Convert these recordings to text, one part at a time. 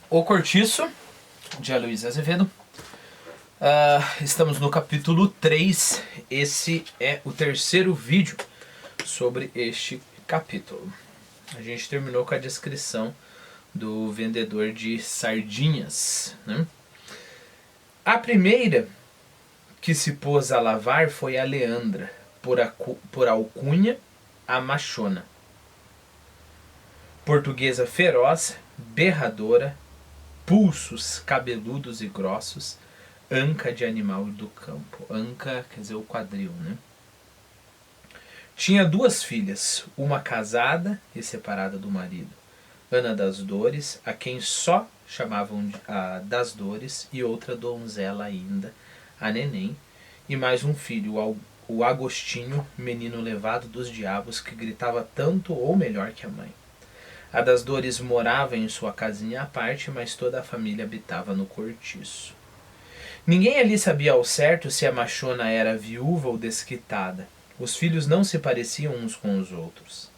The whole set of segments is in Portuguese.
O Cortiço, de Aloysio Azevedo. Estamos no capítulo 3. Esse é o terceiro vídeo sobre este capítulo. A gente terminou com a descrição do vendedor de sardinhas, né? A primeira que se pôs a lavar foi a Leandra, por alcunha a Machona. Portuguesa feroz, berradora, pulsos cabeludos e grossos, anca de animal do campo. Anca quer dizer o quadril, né? Tinha duas filhas, uma casada e separada do marido, Ana das Dores, a quem só chamavam a das Dores, e outra donzela ainda, a Neném, e mais um filho, o Agostinho, menino levado dos diabos, que gritava tanto ou melhor que a mãe. A das Dores morava em sua casinha à parte, mas toda a família habitava no cortiço. Ninguém ali sabia ao certo se a Machona era viúva ou desquitada. Os filhos não se pareciam uns com os outros.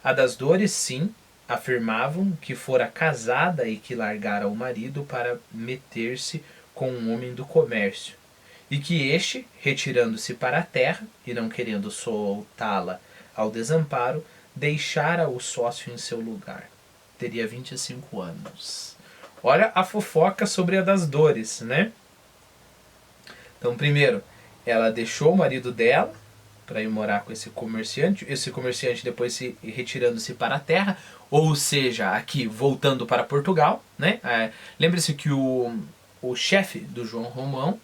A das Dores, sim, afirmavam que fora casada e que largara o marido para meter-se com um homem do comércio, e que este, retirando-se para a terra e não querendo soltá-la ao desamparo, deixara o sócio em seu lugar. Teria 25 anos. Olha a fofoca sobre a das Dores, né? Então, primeiro, ela deixou o marido dela para ir morar com esse comerciante depois se retirando-se para a terra, ou seja, aqui voltando para Portugal, né? Lembre-se que o chefe do João Romão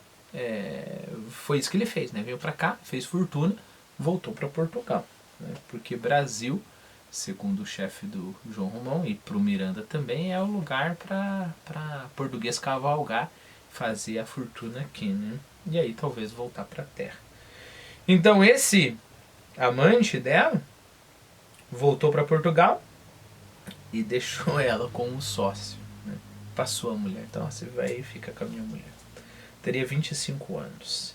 foi isso que ele fez, né? Veio para cá, fez fortuna, voltou para Portugal, né? Porque Brasil, segundo o chefe do João Romão e para o Miranda também, é o lugar para português cavalgar, fazer a fortuna aqui, né? E aí talvez voltar para a terra. Então esse amante dela voltou para Portugal e deixou ela com um sócio, né? Passou a mulher. Então você vai e fica com a minha mulher. Teria 25 anos.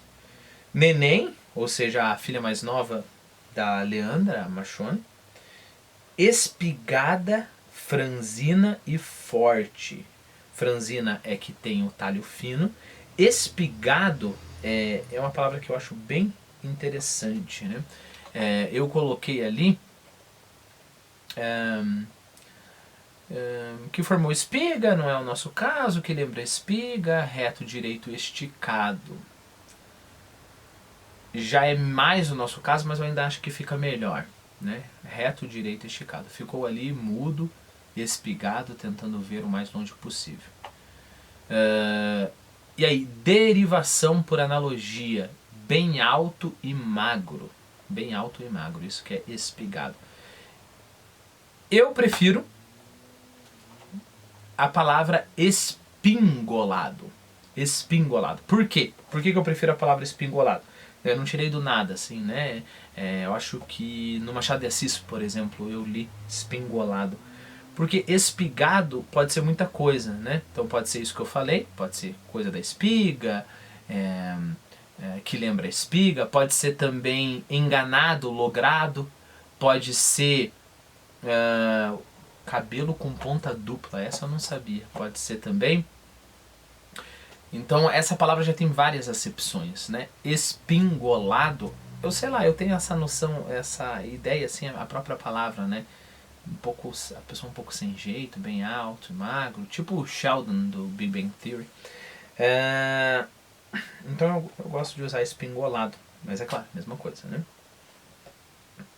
Neném, ou seja, a filha mais nova da Leandra, a Machona, espigada, franzina e forte. Franzina é que tem o talho fino. Espigado é uma palavra que eu acho bem interessante, né? Eu coloquei ali que formou espiga, não é o nosso caso, que lembra espiga, reto, direito, esticado. Já é mais o nosso caso, mas eu ainda acho que fica melhor, né? Reto, direito, esticado. Ficou ali mudo, espigado, tentando ver o mais longe possível. E aí, derivação por analogia, bem alto e magro. Bem alto e magro, isso que é espigado. Eu prefiro a palavra espingolado. Espingolado. Por quê? Por que eu prefiro a palavra espingolado? Eu não tirei do nada, assim, né? Eu acho que no Machado de Assis, por exemplo, eu li espingolado. Porque espigado pode ser muita coisa, né? Então pode ser isso que eu falei, pode ser coisa da espiga, que lembra espiga, pode ser também enganado, logrado, pode ser cabelo com ponta dupla, essa eu não sabia, pode ser também. Então essa palavra já tem várias acepções, né? Espingolado, eu sei lá, eu tenho essa noção, essa ideia, assim, a própria palavra, né? A pessoa um pouco sem jeito, bem alto, magro, tipo o Sheldon do Big Bang Theory. Então eu gosto de usar espingolado, mas é claro, mesma coisa, né?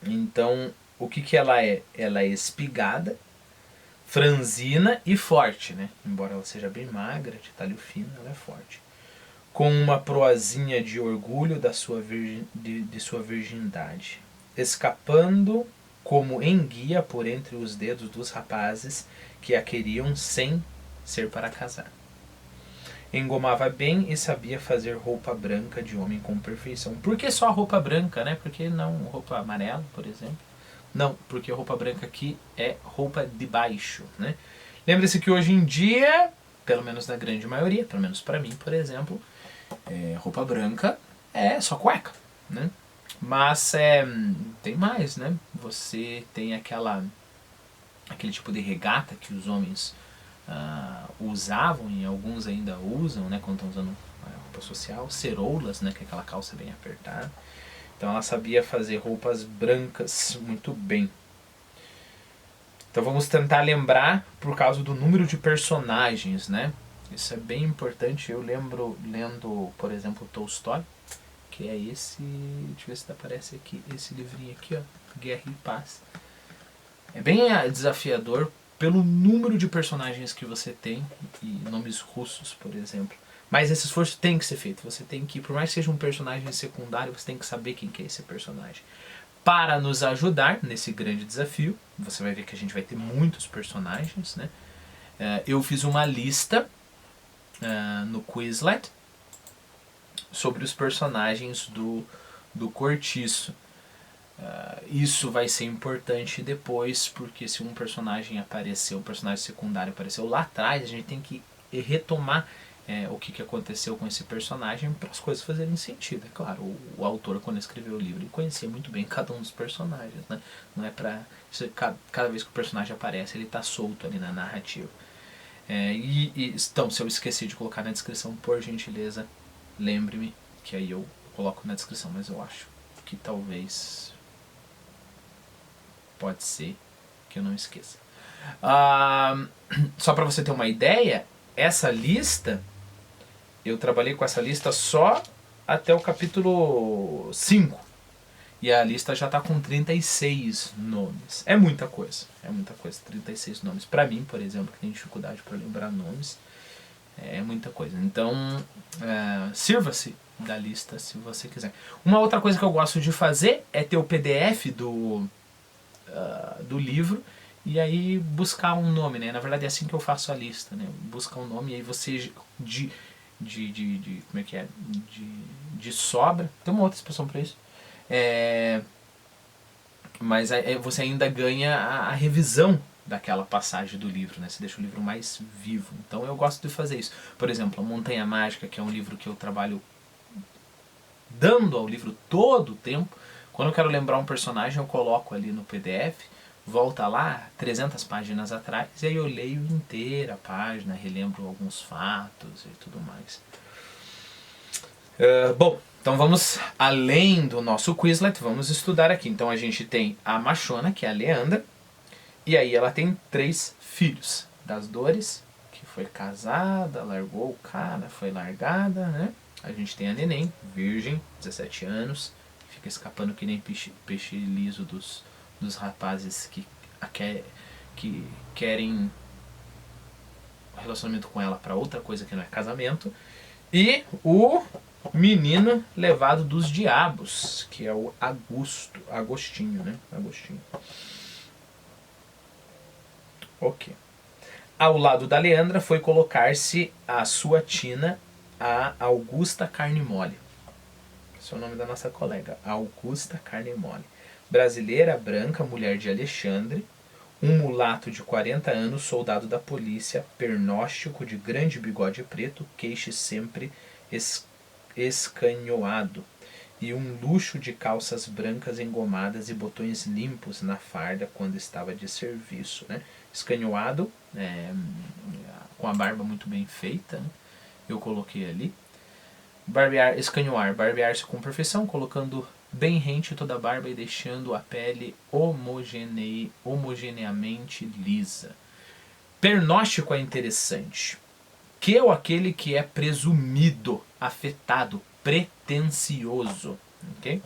Então, o que ela é? Ela é espigada, franzina e forte, né? Embora ela seja bem magra, de talho fino, ela é forte. Com uma proazinha de orgulho de sua virgindade, escapando como enguia por entre os dedos dos rapazes que a queriam sem ser para casar. Engomava bem e sabia fazer roupa branca de homem com perfeição. Por que só roupa branca, né? Por que não roupa amarela, por exemplo? Não, porque roupa branca aqui é roupa de baixo, né? Lembre-se que hoje em dia, pelo menos na grande maioria, pelo menos para mim, por exemplo, roupa branca é só cueca, né? Mas tem mais, né? Você tem aquele tipo de regata que os homens usavam, e alguns ainda usam, né, quando estão usando roupa social, ceroulas, né, que é aquela calça bem apertada. Então ela sabia fazer roupas brancas muito bem. Então vamos tentar lembrar por causa do número de personagens, né? Isso é bem importante. Eu lembro lendo, por exemplo, Tolstói, que é esse, deixa eu ver se aparece aqui, esse livrinho aqui, ó, Guerra e Paz. É bem desafiador pelo número de personagens que você tem, e nomes russos, por exemplo. Mas esse esforço tem que ser feito. Você tem que, por mais que seja um personagem secundário, você tem que saber quem que é esse personagem. Para nos ajudar nesse grande desafio, você vai ver que a gente vai ter muitos personagens, né? Eu fiz uma lista no Quizlet sobre os personagens do Cortiço. Isso vai ser importante depois, porque se um personagem apareceu, um personagem secundário apareceu lá atrás, a gente tem que retomar o que aconteceu com esse personagem para as coisas fazerem sentido. É claro, o autor, quando escreveu o livro, ele conhecia muito bem cada um dos personagens, né? Não é para cada vez que o personagem aparece, ele está solto ali na narrativa. Então, se eu esqueci de colocar na descrição, por gentileza, lembre-me, que aí eu coloco na descrição, mas eu acho que talvez pode ser que eu não esqueça. Só para você ter uma ideia, essa lista, eu trabalhei com essa lista só até o capítulo 5. E a lista já está com 36 nomes. É muita coisa, 36 nomes. Para mim, por exemplo, que tem dificuldade para lembrar nomes, é muita coisa. Então, sirva-se da lista se você quiser. Uma outra coisa que eu gosto de fazer é ter o PDF do livro e aí buscar um nome, né? Na verdade é assim que eu faço a lista, né? Buscar um nome e aí você como é que é? De sobra. Tem uma outra expressão para isso. Mas você ainda ganha a revisão daquela passagem do livro, né? Você deixa o livro mais vivo. Então eu gosto de fazer isso. Por exemplo, A Montanha Mágica, que é um livro que eu trabalho dando ao livro todo o tempo. Quando eu quero lembrar um personagem, eu coloco ali no PDF, volta lá 300 páginas atrás, e aí eu leio inteira a página, relembro alguns fatos e tudo mais. Bom, então vamos além do nosso Quizlet, vamos estudar aqui. Então a gente tem a machona, que é a Leandra, e aí ela tem 3 filhos. Das Dores, que foi casada, largou o cara, foi largada, né? A gente tem a Neném, virgem, 17 anos, fica escapando que nem peixe liso dos rapazes que querem relacionamento com ela para outra coisa que não é casamento. E o menino levado dos diabos, que é o Agostinho, né? Agostinho. Ok. Ao lado da Leandra foi colocar-se a sua tina, a Augusta Carne Mole. Esse é o nome da nossa colega, Augusta Carne Mole. Brasileira, branca, mulher de Alexandre, um mulato de 40 anos, soldado da polícia, pernóstico, de grande bigode preto, queixo sempre escanhoado, e um luxo de calças brancas engomadas e botões limpos na farda quando estava de serviço, né? Escanhoado, com a barba muito bem feita, né? Eu coloquei ali. Escanhoar, barbear-se com perfeição, colocando bem rente toda a barba e deixando a pele homogeneamente lisa. Pernóstico é interessante. Que é aquele que é presumido, afetado, pretensioso. Okay?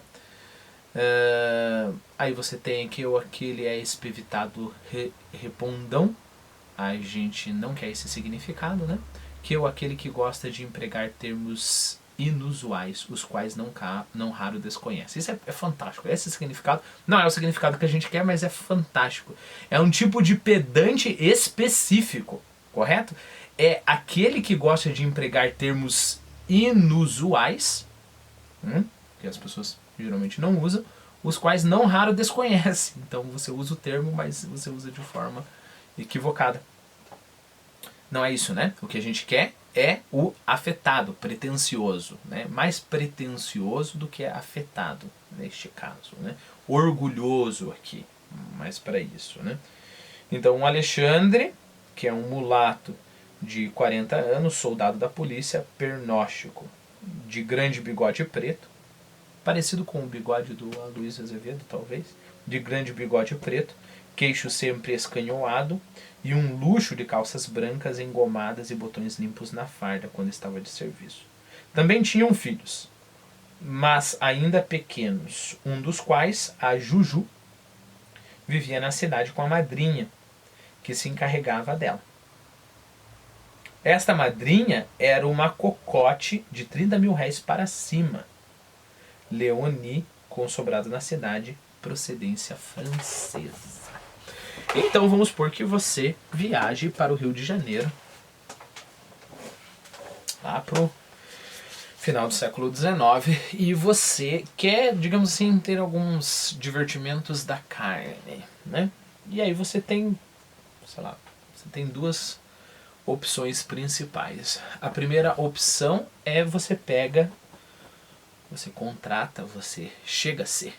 Aí você tem que aquele é espevitado, repondão. A gente não quer esse significado, né? Que é aquele que gosta de empregar termos inusuais, os quais não raro desconhece. Isso é fantástico. Esse significado não é o significado que a gente quer, mas é fantástico. É um tipo de pedante específico, correto? É aquele que gosta de empregar termos inusuais, que as pessoas geralmente não usam, os quais não raro desconhece. Então você usa o termo, mas você usa de forma equivocada. Não é isso, né? O que a gente quer é o afetado, pretensioso, né? Mais pretensioso do que afetado, neste caso, né? Orgulhoso aqui, mais para isso, né? Então, o Alexandre que é um mulato de 40 anos, soldado da polícia, pernóstico, de grande bigode preto, parecido com o bigode do Aloysio Azevedo, talvez, de grande bigode preto, queixo sempre escanhoado e um luxo de calças brancas engomadas e botões limpos na farda quando estava de serviço. Também tinham filhos, mas ainda pequenos, um dos quais, a Juju, vivia na cidade com a madrinha, que se encarregava dela. Esta madrinha era uma cocote de 30 mil réis para cima. Leonie, com sobrado na cidade, procedência francesa. Então vamos supor que você viaje para o Rio de Janeiro, lá pro final do século XIX, e você quer, digamos assim, ter alguns divertimentos da carne, né? E aí você tem, sei lá, você tem duas opções principais. A primeira opção é você contrata, você chega a ser,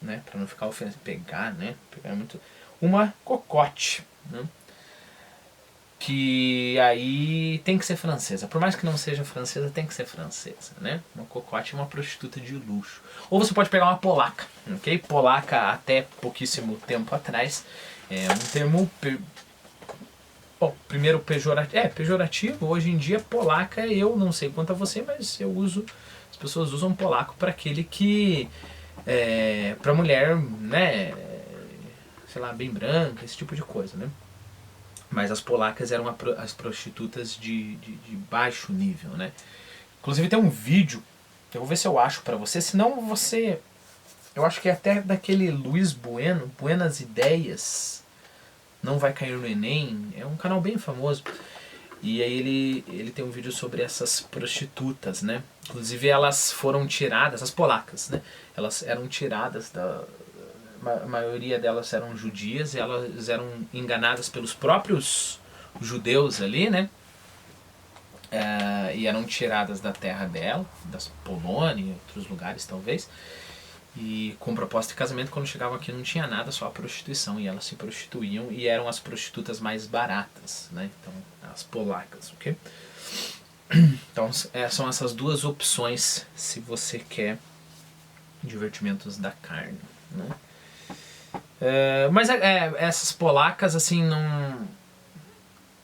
né, para não ficar ofensivo, pegar muito, uma cocote, né, que aí tem que ser francesa. Por mais que não seja francesa, tem que ser francesa, né? Uma cocote é uma prostituta de luxo. Ou você pode pegar uma polaca, ok? Polaca até pouquíssimo tempo atrás é um termo primeiro pejorativo. Hoje em dia polaca, eu não sei quanto a você, mas as pessoas usam polaco para aquele que para mulher, né, sei lá, bem branca, esse tipo de coisa, né? Mas as polacas eram as prostitutas de baixo nível, né? Inclusive tem um vídeo, eu vou ver se eu acho pra você, senão você... Eu acho que é até daquele Luiz Bueno, Buenas Ideias, Não Vai Cair no Enem, é um canal bem famoso. E aí ele tem um vídeo sobre essas prostitutas, né? Inclusive elas foram tiradas, as polacas, né? Elas eram tiradas a maioria delas eram judias e elas eram enganadas pelos próprios judeus ali, né? E eram tiradas da terra dela, das Polônia e outros lugares talvez, e com proposta de casamento. Quando chegavam aqui não tinha nada, só a prostituição, e elas se prostituíam e eram as prostitutas mais baratas, né? Então, as polacas, ok? Então são essas duas opções se você quer divertimentos da carne, né? Mas essas polacas, assim, não...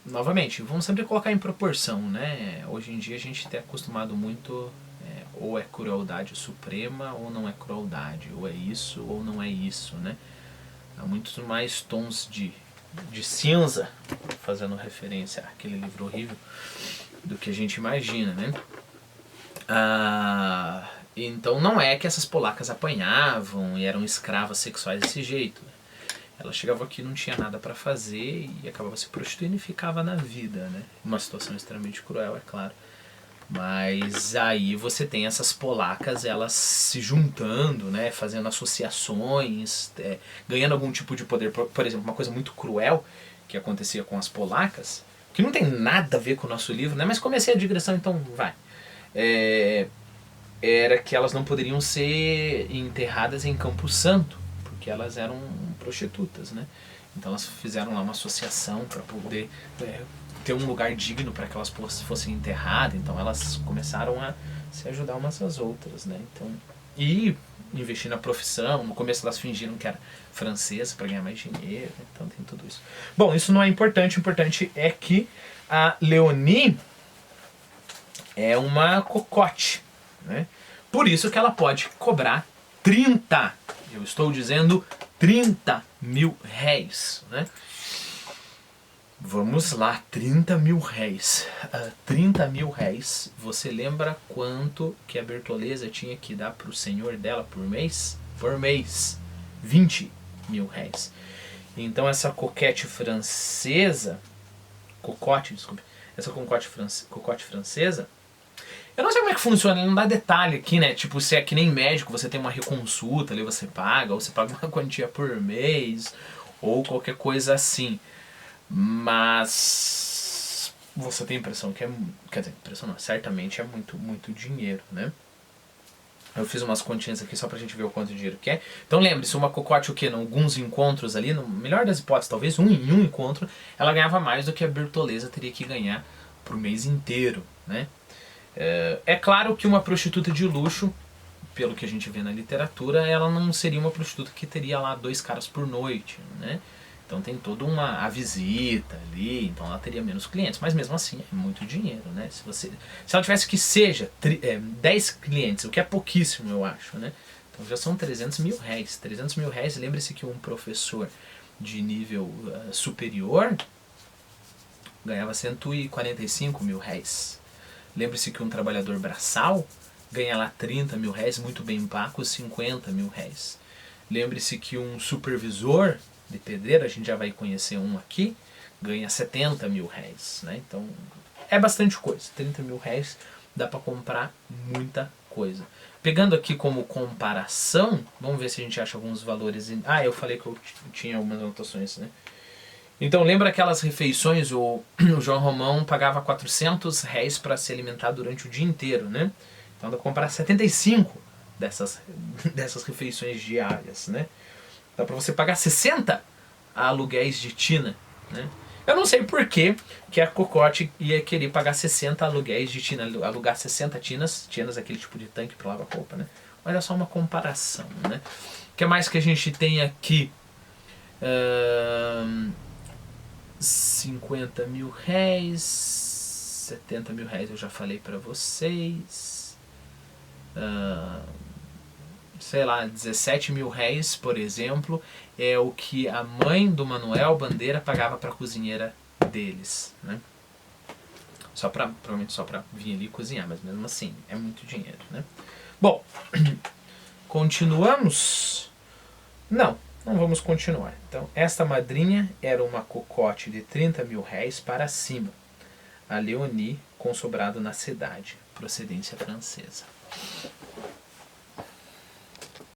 Novamente, vamos sempre colocar em proporção, né? Hoje em dia a gente está acostumado muito... ou é crueldade suprema ou não é crueldade. Ou é isso ou não é isso, né? Há muitos mais tons de cinza, fazendo referência àquele livro horrível, do que a gente imagina, né? Então não é que essas polacas apanhavam e eram escravas sexuais desse jeito. Ela chegava aqui, não tinha nada para fazer e acabava se prostituindo e ficava na vida, né? Uma situação extremamente cruel, é claro. Mas aí você tem essas polacas, elas se juntando, né? Fazendo associações, ganhando algum tipo de poder. Por exemplo, uma coisa muito cruel que acontecia com as polacas, que não tem nada a ver com o nosso livro, né? Mas comecei a digressão, então vai. Era que elas não poderiam ser enterradas em Campo Santo, porque elas eram prostitutas, né? Então elas fizeram lá uma associação para poder ter um lugar digno para que elas fossem enterradas. Então elas começaram a se ajudar umas às outras, né? Então, e investir na profissão. No começo elas fingiram que era francesa para ganhar mais dinheiro. Então tem tudo isso. Bom, isso não é importante. O importante é que a Leonie é uma cocote, né? Por isso que ela pode cobrar 30, eu estou dizendo 30 mil réis, né? Vamos lá, 30 mil réis. 30 mil réis, você lembra quanto que a Bertoleza tinha que dar para o senhor dela por mês? Por mês, 20 mil réis. Então essa coquete francesa, essa cocote francesa, eu não sei como é que funciona, não dá detalhe aqui, né? Tipo, se é que nem médico, você tem uma reconsulta, ali você paga, ou você paga uma quantia por mês, ou qualquer coisa assim. Mas você tem a impressão que quer dizer, impressão não, certamente é muito, muito dinheiro, né? Eu fiz umas continhas aqui só pra gente ver o quanto de dinheiro que é. Então lembre-se, uma cocote o quê? Em alguns encontros ali, no melhor das hipóteses, talvez em um encontro, ela ganhava mais do que a Bertoleza teria que ganhar pro mês inteiro, né? É claro que uma prostituta de luxo, pelo que a gente vê na literatura, ela não seria uma prostituta que teria lá 2 caras por noite, né? Então tem toda a visita ali, então ela teria menos clientes, mas mesmo assim é muito dinheiro, né? Se ela tivesse que seja 10 clientes, o que é pouquíssimo, eu acho, né? Então já são 300 mil réis. 300 mil réis, lembre-se que um professor de nível superior ganhava 145 mil réis. Lembre-se que um trabalhador braçal ganha lá 30 mil réis, muito bem pago, 50 mil réis. Lembre-se que um supervisor de pedreiro, a gente já vai conhecer um aqui, ganha 70 mil réis, né? Então é bastante coisa. 30 mil réis dá para comprar muita coisa. Pegando aqui como comparação, vamos ver se a gente acha alguns valores. Eu falei que eu tinha algumas anotações, né? Então lembra aquelas refeições, o João Romão pagava 400 réis para se alimentar durante o dia inteiro, né? Então dá para comprar 75 dessas refeições diárias, né? Dá para você pagar 60 aluguéis de tina, né? Eu não sei por que a Cocotte ia querer pagar 60 aluguéis de tina, alugar 60 tinas aquele tipo de tanque para lavar roupa, né? Mas é só uma comparação, né? O que mais que a gente tem aqui? 50 mil réis, 70 mil réis eu já falei para vocês. Sei lá, 17 mil réis, por exemplo, é o que a mãe do Manuel Bandeira pagava para a cozinheira deles, né? Provavelmente só para vir ali cozinhar, mas mesmo assim, é muito dinheiro, né? Bom, continuamos? Não vamos continuar. Então, esta madrinha era uma cocote de 30 mil réis para cima. A Leonie, com sobrado na cidade, procedência francesa.